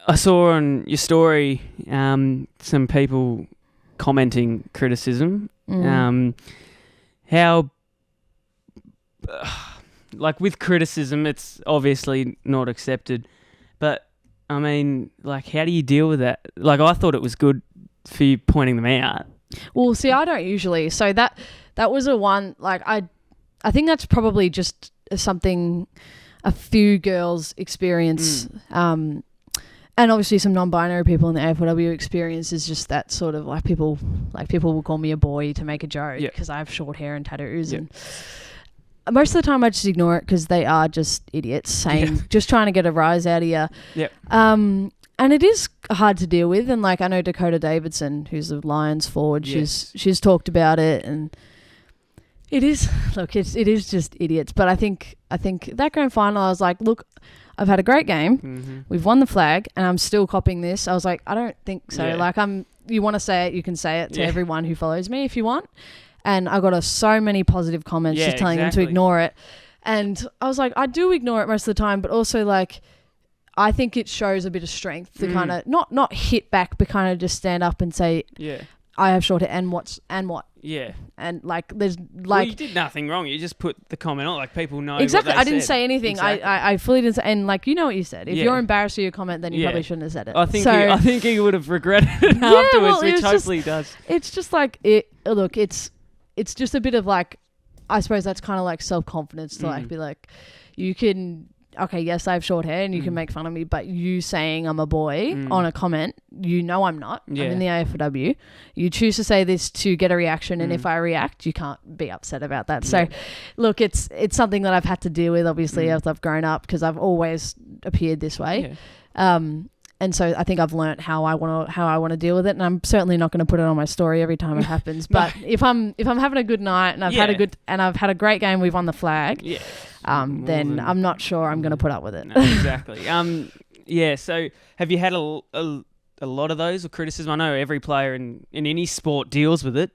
I saw on your story some people commenting criticism. How, like with criticism, it's obviously not accepted. But, I mean, like, how do you deal with that? Like, I thought it was good for you pointing them out. Well, see, I don't usually. So that was a one, like, I think that's probably just something a few girls experience. And obviously some non-binary people in the AFLW experience is just that sort of like people will call me a boy to make a joke because I have short hair and tattoos. And most of the time I just ignore it because they are just idiots saying, just trying to get a rise out of you. And it is hard to deal with. And like, I know Dakota Davidson, who's a Lions forward, she's talked about it, and it is just idiots. But I think that grand final, I was like, look, I've had a great game. We've won the flag, and I'm still copying this. I was like, I don't think so. Like, you want to say it, you can say it to everyone who follows me if you want. And I got so many positive comments just telling them to ignore it. And I was like, I do ignore it most of the time, but also like, I think it shows a bit of strength to kind of not hit back, but kind of just stand up and say, I have short hair and what. Yeah. And like, there's like... Well, you did nothing wrong. You just put the comment on, like people know exactly. what they I didn't said. say anything. Exactly. I fully didn't say... And like, you know what you said. If you're embarrassed of your comment, then you probably shouldn't have said it. I think he would have regretted it afterwards, which hopefully he does. It's just like... Look, it's just a bit of like... I suppose that's kind of like self-confidence to like be like... You can... Okay, yes, I have short hair and you can make fun of me, but you saying I'm a boy on a comment, you know I'm not. I'm in the AFLW. You choose to say this to get a reaction, and if I react, you can't be upset about that. So, look, it's something that I've had to deal with, obviously, as I've grown up, because I've always appeared this way. And so I think I've learnt how I want to deal with it, and I'm certainly not going to put it on my story every time it happens. But if I'm having a good night and I've had a great game, we've won the flag. Then I'm not sure I'm going to put up with it. No, exactly. So have you had a lot of those or criticism? I know every player in any sport deals with it.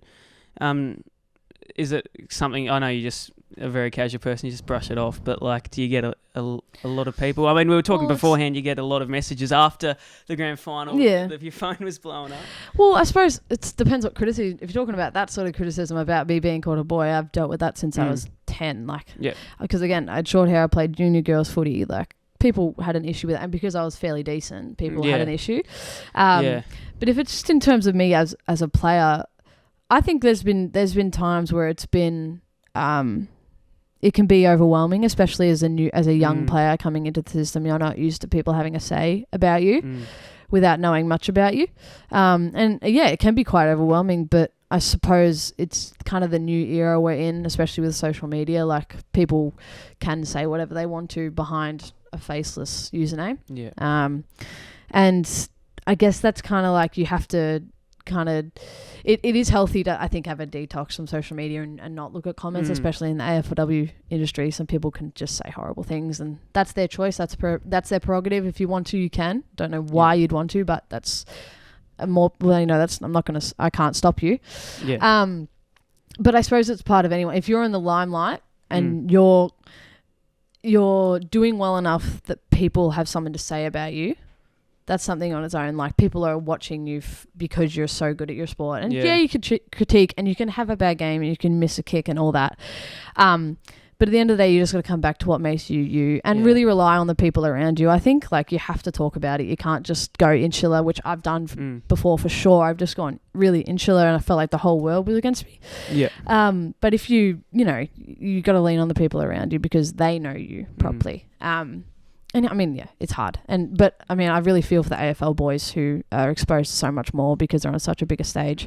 Is it something, I know you're just a very casual person, you just brush it off, but like, do you get a lot of people? I mean, we were talking beforehand, you get a lot of messages after the grand final if your phone was blowing up. Well, I suppose it depends what criticism, if you're talking about that sort of criticism about me being called a boy, I've dealt with that since I was 10, because again, I had short hair, I played junior girls footy, like, people had an issue with it, and because I was fairly decent, people had an issue. But if it's just in terms of me as a player, I think there's been times where it's been it can be overwhelming, especially as a young player coming into the system. You're not used to people having a say about you without knowing much about you. It can be quite overwhelming, but I suppose it's kind of the new era we're in, especially with social media. Like, people can say whatever they want to behind a faceless username. And I guess that's kind of like, you have to kind of... It is healthy to, I think, have a detox from social media and not look at comments, especially in the AFLW industry. Some people can just say horrible things, and that's their choice. That's their prerogative. If you want to, you can. Don't know why you'd want to, but that's more... Well, that's... I can't stop you. But I suppose it's part of anyone. If you're in the limelight and you're doing well enough that people have something to say about you, that's something on its own. Like, people are watching you because you're so good at your sport. And you can critique, and you can have a bad game, and you can miss a kick and all that. But at the end of the day, you just got to come back to what makes you and really rely on the people around you. I think, like, you have to talk about it. You can't just go insular, which I've done before for sure. I've just gone really insular, and I felt like the whole world was against me. But if you got to lean on the people around you because they know you properly. And I mean, it's hard. But I mean, I really feel for the AFL boys who are exposed to so much more because they're on such a bigger stage.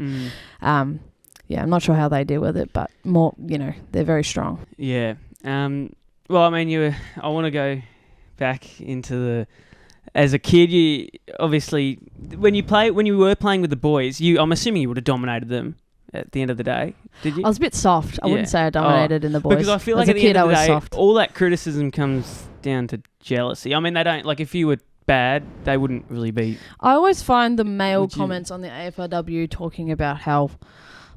I'm not sure how they deal with it, but more, they're very strong. Yeah. Well, I mean, I want to go back into as a kid, you obviously, when you were playing with the boys, I'm assuming you would have dominated them at the end of the day, did you? I was a bit soft. I wouldn't say I dominated in the boys. Because I feel like at the end of the day, all that criticism comes down to jealousy. I mean, they don't, like, if you were bad, they wouldn't really be... I always find the male comments on the AFLW talking about how,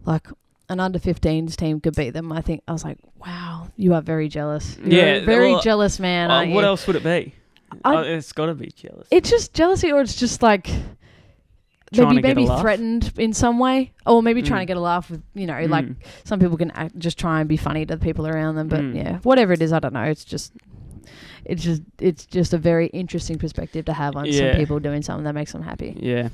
like, an under-15s team could beat them. I was like, wow, you are very jealous. You're a very jealous man, aren't you? What else would it be? It's got to be jealous. It's just jealousy, or it's just like Trying to get maybe a laugh. threatened in some way, or maybe trying to get a laugh with, like Mm. some people can just try and be funny to the people around them. But Mm. yeah, whatever it is, I don't know. It's just a very interesting perspective to have on some Yeah. people doing something that makes them happy. Yeah.